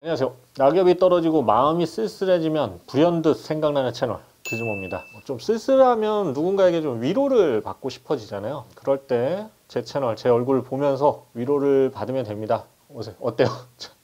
안녕하세요. 낙엽이 떨어지고 마음이 쓸쓸해지면 불현듯 생각나는 채널 기즈모입니다. 좀 쓸쓸하면 누군가에게 좀 위로를 받고 싶어지잖아요. 그럴 때 제 채널, 제 얼굴을 보면서 위로를 받으면 됩니다. 어때요?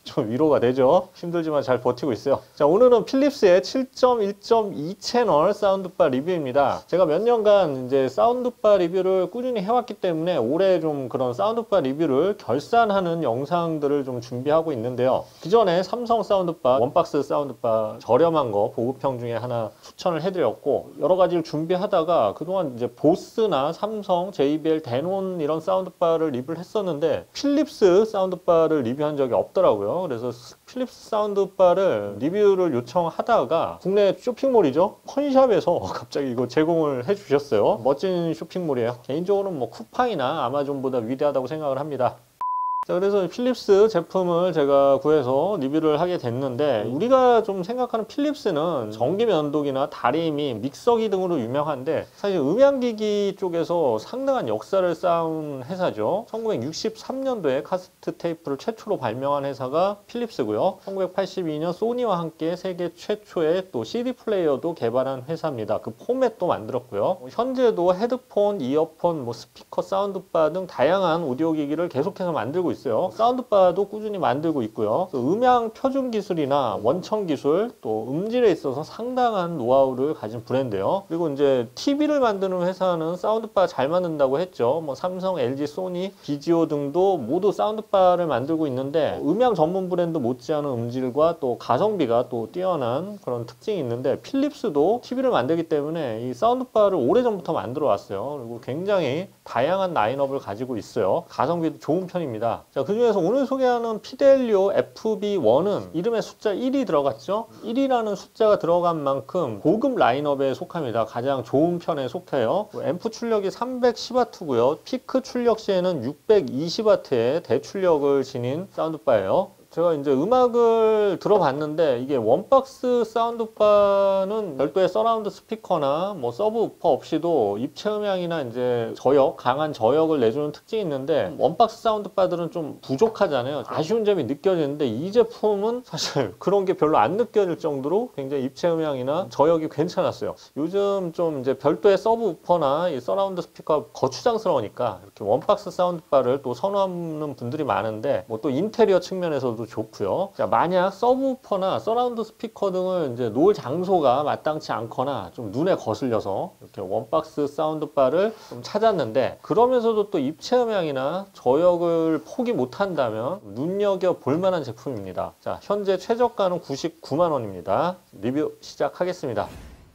좀 위로가 되죠? 힘들지만 잘 버티고 있어요. 자, 오늘은 필립스의 7.1.2 채널 사운드바 리뷰입니다. 제가 몇 년간 이제 사운드바 리뷰를 꾸준히 해왔기 때문에 올해 좀 그런 사운드바 리뷰를 결산하는 영상들을 좀 준비하고 있는데요. 기존에 삼성 사운드바, 원박스 사운드바 저렴한 거 보급형 중에 하나 추천을 해드렸고, 여러 가지를 준비하다가 그동안 이제 보스나 삼성, JBL, 데논 이런 사운드바를 리뷰를 했었는데 필립스 사운드바를 리뷰한 적이 없더라고요. 그래서 필립스 사운드바를 리뷰를 요청하다가 국내 쇼핑몰이죠, 펀샵에서 갑자기 이거 제공을 해주셨어요. 멋진 쇼핑몰이에요. 개인적으로는 뭐 쿠팡이나 아마존보다 위대하다고 생각을 합니다. 자, 그래서 필립스 제품을 제가 구해서 리뷰를 하게 됐는데, 우리가 좀 생각하는 필립스는 전기 면도기나 다리미, 믹서기 등으로 유명한데 사실 음향기기 쪽에서 상당한 역사를 쌓은 회사죠. 1963년도에 카세트 테이프를 최초로 발명한 회사가 필립스고요. 1982년 소니와 함께 세계 최초의 또 CD 플레이어도 개발한 회사입니다. 그 포맷도 만들었고요. 현재도 헤드폰, 이어폰, 스피커, 사운드바 등 다양한 오디오 기기를 계속해서 만들고 있어요. 사운드바도 꾸준히 만들고 있고요. 음향 표준 기술이나 원청 기술, 또 음질에 있어서 상당한 노하우를 가진 브랜드예요. 그리고 이제 TV를 만드는 회사는 사운드바 잘 만든다고 했죠. 삼성, LG, 소니, 비지오 등도 모두 사운드바를 만들고 있는데, 음향 전문 브랜드 못지않은 음질과 또 가성비가 또 뛰어난 그런 특징이 있는데, 필립스도 TV를 만들기 때문에 이 사운드바를 오래전부터 만들어 왔어요. 그리고 굉장히 다양한 라인업을 가지고 있어요. 가성비도 좋은 편입니다. 자, 그 중에서 오늘 소개하는 피델리오 FB1은 이름에 숫자 1이 들어갔죠? 1이라는 숫자가 들어간 만큼 고급 라인업에 속합니다. 가장 좋은 편에 속해요. 앰프 출력이 310W고요. 피크 출력 시에는 620W의 대출력을 지닌 사운드바예요. 제가 이제 음악을 들어봤는데, 이게 원박스 사운드바는 별도의 서라운드 스피커나 서브우퍼 없이도 입체 음향이나 이제 저역, 강한 저역을 내주는 특징이 있는데, 원박스 사운드바들은 좀 부족하잖아요. 아쉬운 점이 느껴지는데 이 제품은 사실 그런 게 별로 안 느껴질 정도로 굉장히 입체 음향이나 저역이 괜찮았어요. 요즘 좀 이제 별도의 서브우퍼나 이 서라운드 스피커가 거추장스러우니까 이렇게 원박스 사운드바를 또 선호하는 분들이 많은데, 또 인테리어 측면에서도 좋고요. 자, 만약 서브우퍼나 서라운드 스피커 등을 이제 놓을 장소가 마땅치 않거나 좀 눈에 거슬려서 이렇게 원박스 사운드바를 좀 찾았는데, 그러면서도 또 입체 음향이나 저역을 포기 못한다면 눈여겨 볼 만한 제품입니다. 자, 현재 최저가는 99만 원입니다. 리뷰 시작하겠습니다.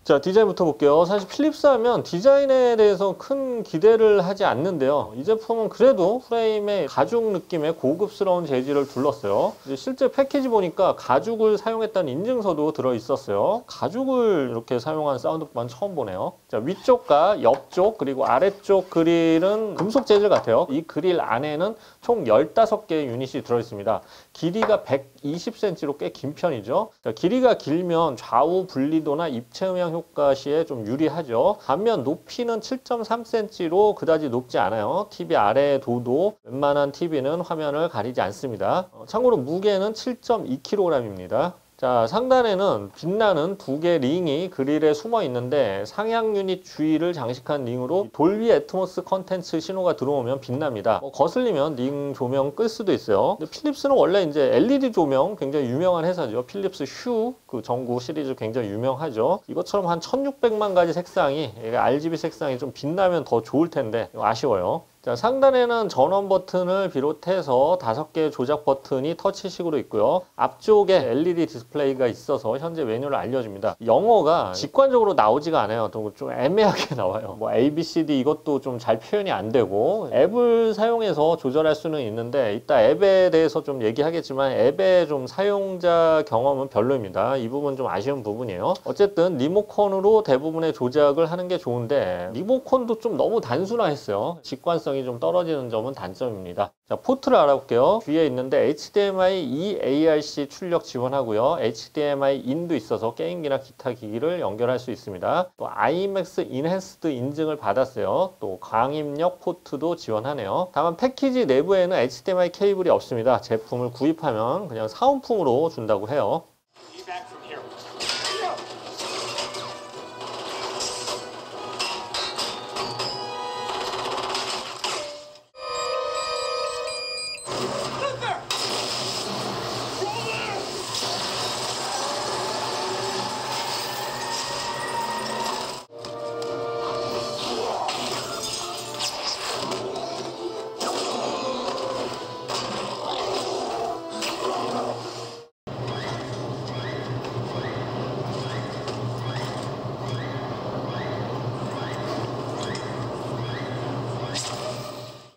자, 디자인부터 볼게요. 사실 필립스 하면 디자인에 대해서 큰 기대를 하지 않는데요. 이 제품은 그래도 프레임에 가죽 느낌의 고급스러운 재질을 둘렀어요. 이제 실제 패키지 보니까 가죽을 사용했다는 인증서도 들어있었어요. 가죽을 이렇게 사용한 사운드바는 처음 보네요. 자, 위쪽과 옆쪽 그리고 아래쪽 그릴은 금속 재질 같아요. 이 그릴 안에는 총 15개의 유닛이 들어있습니다. 길이가 120cm로 꽤 긴 편이죠. 자, 길이가 길면 좌우 분리도나 입체 음향 효과 시에 좀 유리하죠. 반면 높이는 7.3cm로 그다지 높지 않아요. TV 아래의 도도 웬만한 TV는 화면을 가리지 않습니다. 참고로 무게는 7.2kg입니다. 자, 상단에는 빛나는 두 개의 링이 그릴에 숨어 있는데, 상향 유닛 주위를 장식한 링으로 돌비 애트모스 컨텐츠 신호가 들어오면 빛납니다. 거슬리면 링 조명 끌 수도 있어요. 근데 필립스는 원래 이제 LED 조명 굉장히 유명한 회사죠. 필립스 휴 그 전구 시리즈 굉장히 유명하죠. 이것처럼 한 1600만 가지 색상이, RGB 색상이 좀 빛나면 더 좋을 텐데 아쉬워요. 자, 상단에는 전원 버튼을 비롯해서 5개의 조작 버튼이 터치식으로 있고요. 앞쪽에 LED 디스플레이가 있어서 현재 메뉴를 알려줍니다. 영어가 직관적으로 나오지가 않아요. 좀 애매하게 나와요. A, B, C, D 이것도 좀 잘 표현이 안 되고, 앱을 사용해서 조절할 수는 있는데 이따 앱에 대해서 좀 얘기하겠지만 앱의 좀 사용자 경험은 별로입니다. 이 부분 좀 아쉬운 부분이에요. 어쨌든 리모컨으로 대부분의 조작을 하는 게 좋은데, 리모컨도 좀 너무 단순화했어요. 직관성이 기능성이 좀 떨어지는 점은 단점입니다. 자, 포트를 알아볼게요. 뒤에 있는데 HDMI eARC 출력 지원하고요. HDMI 인도 있어서 게임기나 기타 기기를 연결할 수 있습니다. 또 IMAX 인핸스드 인증을 받았어요. 또 광입력 포트도 지원하네요. 다만 패키지 내부에는 HDMI 케이블이 없습니다. 제품을 구입하면 그냥 사은품으로 준다고 해요.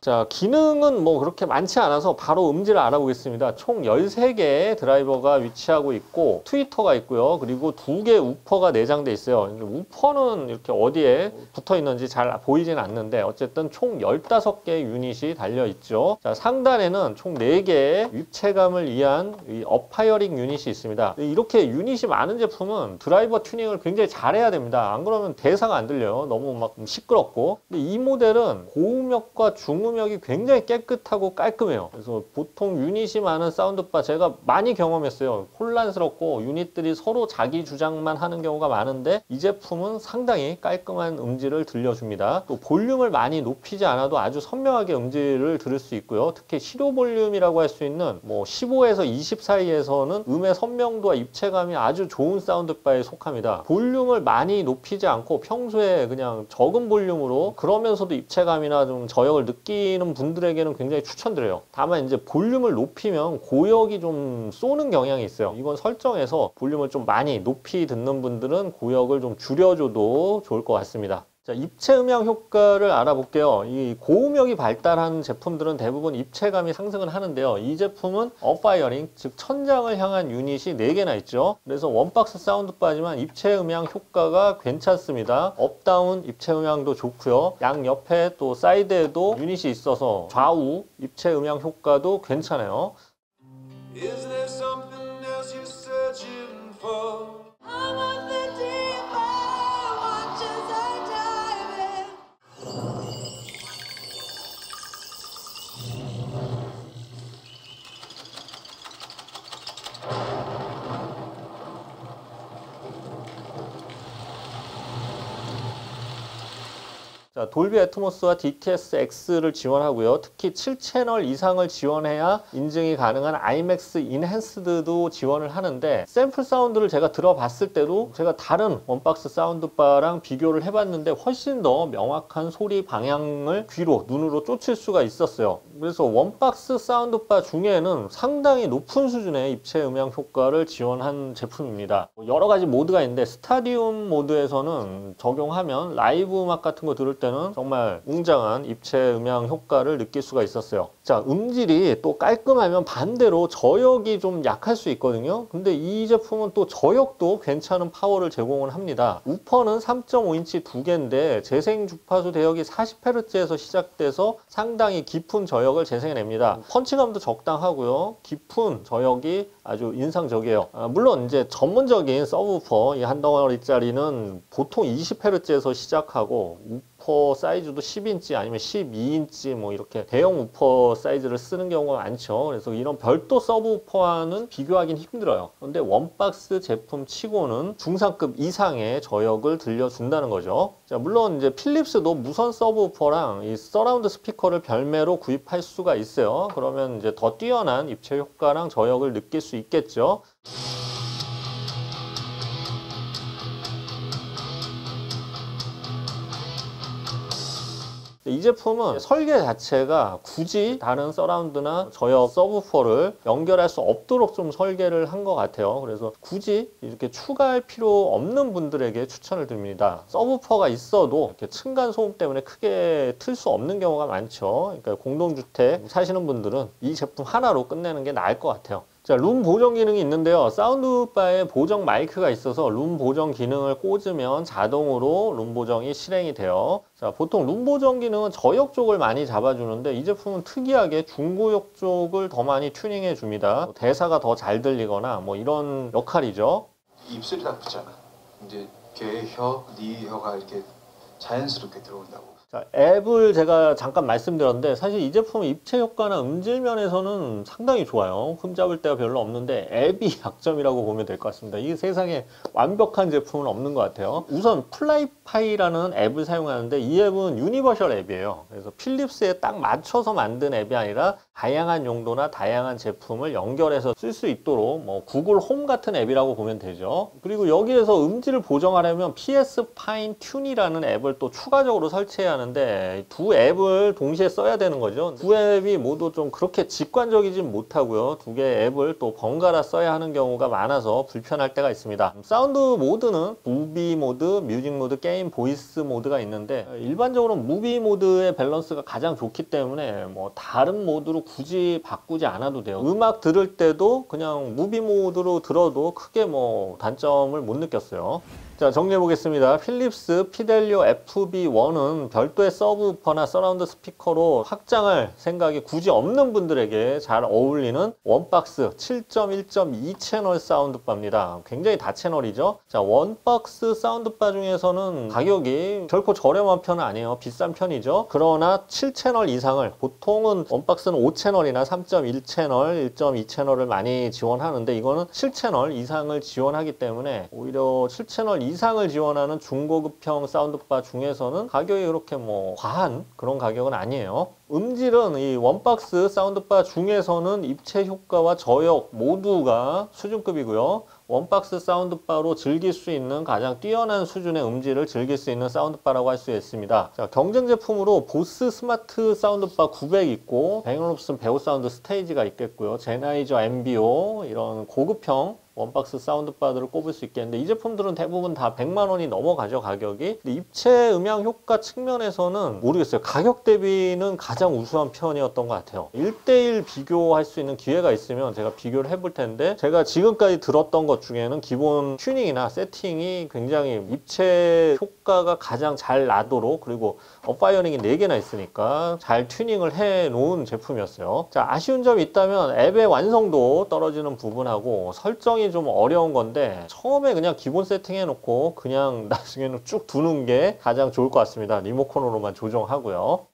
자, 기능은 뭐 그렇게 많지 않아서 바로 음질을 알아보겠습니다. 총 13개의 드라이버가 위치하고 있고 트위터가 있고요. 그리고 2개 우퍼가 내장돼 있어요. 우퍼는 이렇게 어디에 붙어 있는지 잘 보이진 않는데 어쨌든 총 15개의 유닛이 달려 있죠. 자, 상단에는 총 4개의 입체감을 위한 이 업파이어링 유닛이 있습니다. 이렇게 유닛이 많은 제품은 드라이버 튜닝을 굉장히 잘해야 됩니다. 안 그러면 대사가 안 들려요. 너무 막 시끄럽고. 근데 이 모델은 고음역과 중음역이 굉장히 깨끗하고 깔끔해요. 그래서 보통 유닛이 많은 사운드바 제가 많이 경험했어요. 혼란스럽고 유닛들이 서로 자기 주장만 하는 경우가 많은데 이 제품은 상당히 깔끔한 음질을 들려줍니다. 또 볼륨을 많이 높이지 않아도 아주 선명하게 음질을 들을 수 있고요. 특히 실효 볼륨이라고 할 수 있는 뭐 15에서 20 사이에서는 음의 선명도와 입체감이 아주 좋은 사운드바에 속합니다. 볼륨을 많이 높이지 않고 평소에 그냥 적은 볼륨으로 그러면서도 입체감이나 좀 저역을 느끼는 분들에게는 굉장히 추천드려요. 다만 이제 볼륨을 높이면 고역이 좀 쏘는 경향이 있어요. 이건 설정해서 볼륨을 좀 많이 높이 듣는 분들은 고역을 좀 줄여줘도 좋을 것 같습니다. 자, 입체 음향 효과를 알아볼게요. 이 고음역이 발달한 제품들은 대부분 입체감이 상승을 하는데요. 이 제품은 업파이어링, 즉 천장을 향한 유닛이 4개나 있죠. 그래서 원박스 사운드바지만 입체 음향 효과가 괜찮습니다. 업다운 입체 음향도 좋고요. 양 옆에 또 사이드에도 유닛이 있어서 좌우 입체 음향 효과도 괜찮아요. Is there something else you're searching for? I want the deeper watches I dive in. 자, 돌비 애트모스와 DTS-X를 지원하고요. 특히 7채널 이상을 지원해야 인증이 가능한 IMAX 인핸스드도 지원을 하는데 샘플 사운드를 제가 들어봤을 때도 제가 다른 원박스 사운드바랑 비교를 해봤는데 훨씬 더 명확한 소리 방향을 귀로, 눈으로 쫓을 수가 있었어요. 그래서 원박스 사운드바 중에는 상당히 높은 수준의 입체 음향 효과를 지원한 제품입니다. 여러 가지 모드가 있는데 스타디움 모드에서는 적용하면 라이브 음악 같은 거 들을 때는 정말 웅장한 입체 음향 효과를 느낄 수가 있었어요. 자, 음질이 또 깔끔하면 반대로 저역이 좀 약할 수 있거든요. 근데 이 제품은 또 저역도 괜찮은 파워를 제공을 합니다. 우퍼는 3.5인치 2개인데 재생 주파수 대역이 40Hz에서 시작돼서 상당히 깊은 저역을 재생해냅니다. 펀치감도 적당하고요. 깊은 저역이 아주 인상적이에요. 물론 이제 전문적인 서브우퍼 이 한 덩어리짜리는 보통 20Hz에서 시작하고 우퍼 사이즈도 10인치 아니면 12인치 뭐 이렇게 대형 우퍼 사이즈를 쓰는 경우가 많죠. 그래서 이런 별도 서브우퍼와는 비교하기는 힘들어요. 그런데 원박스 제품 치고는 중상급 이상의 저역을 들려준다는 거죠. 자, 물론 이제 필립스도 무선 서브우퍼랑 이 서라운드 스피커를 별매로 구입할 수가 있어요. 그러면 이제 더 뛰어난 입체 효과랑 저역을 느낄 수 있겠죠. 이 제품은 설계 자체가 굳이 다른 서라운드나 저역 서브우퍼를 연결할 수 없도록 좀 설계를 한 것 같아요. 그래서 굳이 이렇게 추가할 필요 없는 분들에게 추천을 드립니다. 서브우퍼가 있어도 이렇게 층간 소음 때문에 크게 틀 수 없는 경우가 많죠. 그러니까 공동주택 사시는 분들은 이 제품 하나로 끝내는 게 나을 것 같아요. 자, 룸 보정 기능이 있는데요. 사운드바에 보정 마이크가 있어서 룸 보정 기능을 꽂으면 자동으로 룸 보정이 실행이 돼요. 자, 보통 룸 보정 기능은 저역 쪽을 많이 잡아주는데 이 제품은 특이하게 중고역 쪽을 더 많이 튜닝해 줍니다. 대사가 더 잘 들리거나 뭐 이런 역할이죠. 입술이 나쁘잖아. 이제 걔 혀, 네 혀가 이렇게 자연스럽게 들어온다고. 자, 앱을 제가 잠깐 말씀드렸는데 사실 이 제품은 입체 효과나 음질 면에서는 상당히 좋아요. 흠잡을 데가 별로 없는데 앱이 약점이라고 보면 될 것 같습니다. 이 세상에 완벽한 제품은 없는 것 같아요. 우선 플라이파이라는 앱을 사용하는데 이 앱은 유니버셜 앱이에요. 그래서 필립스에 딱 맞춰서 만든 앱이 아니라 다양한 용도나 다양한 제품을 연결해서 쓸 수 있도록 뭐 구글 홈 같은 앱이라고 보면 되죠. 그리고 여기에서 음질을 보정하려면 PS 파인 튠이라는 앱을 또 추가적으로 설치해야 하는데 두 앱을 동시에 써야 되는 거죠. 두 앱이 모두 좀 그렇게 직관적이진 못하고요. 두 개의 앱을 또 번갈아 써야 하는 경우가 많아서 불편할 때가 있습니다. 사운드 모드는 무비 모드, 뮤직 모드, 게임, 보이스 모드가 있는데 일반적으로 무비 모드의 밸런스가 가장 좋기 때문에 뭐 다른 모드로 굳이 바꾸지 않아도 돼요. 음악 들을 때도 그냥 무비 모드로 들어도 크게 뭐 단점을 못 느꼈어요. 자, 정리해 보겠습니다. 필립스 피델리오 FB1은 별도의 서브우퍼나 서라운드 스피커로 확장할 생각이 굳이 없는 분들에게 잘 어울리는 원박스 7.1.2 채널 사운드바입니다. 굉장히 다채널이죠. 자, 원박스 사운드바 중에서는 가격이 결코 저렴한 편은 아니에요. 비싼 편이죠. 그러나 7채널 이상을, 보통은 원박스는 5채널이나 3.1채널, 1.2채널을 많이 지원하는데 이거는 7채널 이상을 지원하기 때문에 오히려 7채널 이상을 지원하는 중고급형 사운드바 중에서는 가격이 그렇게 뭐 과한 그런 가격은 아니에요. 음질은 이 원박스 사운드바 중에서는 입체 효과와 저역 모두가 수준급이고요. 원박스 사운드바로 즐길 수 있는 가장 뛰어난 수준의 음질을 즐길 수 있는 사운드바라고 할 수 있습니다. 자, 경쟁 제품으로 보스 스마트 사운드바 900 있고 뱅올롭슨 베오 사운드 스테이지가 있겠고요. 제나이저 MBO 이런 고급형 원박스 사운드바들을 꼽을 수 있겠는데 이 제품들은 대부분 다 100만 원이 넘어가죠, 가격이. 근데 입체 음향 효과 측면에서는 모르겠어요. 가격 대비는 가장 우수한 편이었던 것 같아요. 1대1 비교할 수 있는 기회가 있으면 제가 비교를 해볼 텐데 제가 지금까지 들었던 것 중에는 기본 튜닝이나 세팅이 굉장히 입체 효과가 가장 잘 나도록, 그리고 업파이어링이 4개나 있으니까 잘 튜닝을 해 놓은 제품이었어요. 자, 아쉬운 점이 있다면 앱의 완성도 떨어지는 부분하고 설정이 좀 어려운 건데 처음에 그냥 기본 세팅해 놓고 그냥 나중에는 쭉 두는 게 가장 좋을 것 같습니다. 리모컨으로만 조정하고요.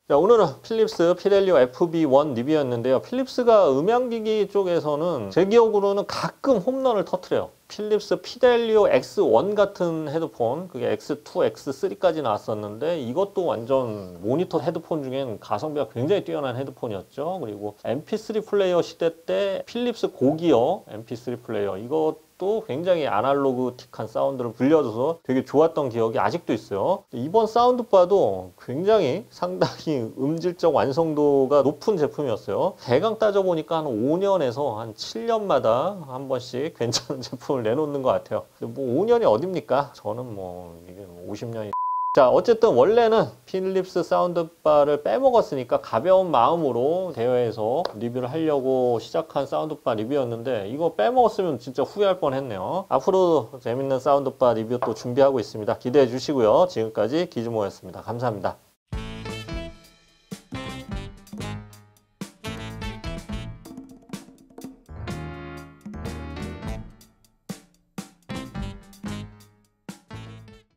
자, 오늘은 필립스 피델리오 FB1 리뷰였는데요. 필립스가 음향기기 쪽에서는 제 기억으로는 가끔 홈런을 터뜨려요. 필립스 피델리오 X1 같은 헤드폰, 그게 X2, X3까지 나왔었는데 이것도 완전 모니터 헤드폰 중엔 가성비가 굉장히 뛰어난 헤드폰이었죠. 그리고 MP3 플레이어 시대 때 필립스 고기어 MP3 플레이어, 이것도 굉장히 아날로그틱한 사운드를 불려줘서 되게 좋았던 기억이 아직도 있어요. 이번 사운드바도 굉장히 상당히 음질적 완성도가 높은 제품이었어요. 대강 따져보니까 한 5년에서 한 7년마다 한 번씩 괜찮은 제품을 내놓는 것 같아요. 뭐 5년이 어딥니까? 저는 뭐 이게 50년이. 자, 어쨌든 원래는 필립스 사운드바를 빼먹었으니까 가벼운 마음으로 대여해서 리뷰를 하려고 시작한 사운드바 리뷰였는데 이거 빼먹었으면 진짜 후회할 뻔했네요. 앞으로 재밌는 사운드바 리뷰 또 준비하고 있습니다. 기대해 주시고요. 지금까지 기즈모였습니다. 감사합니다.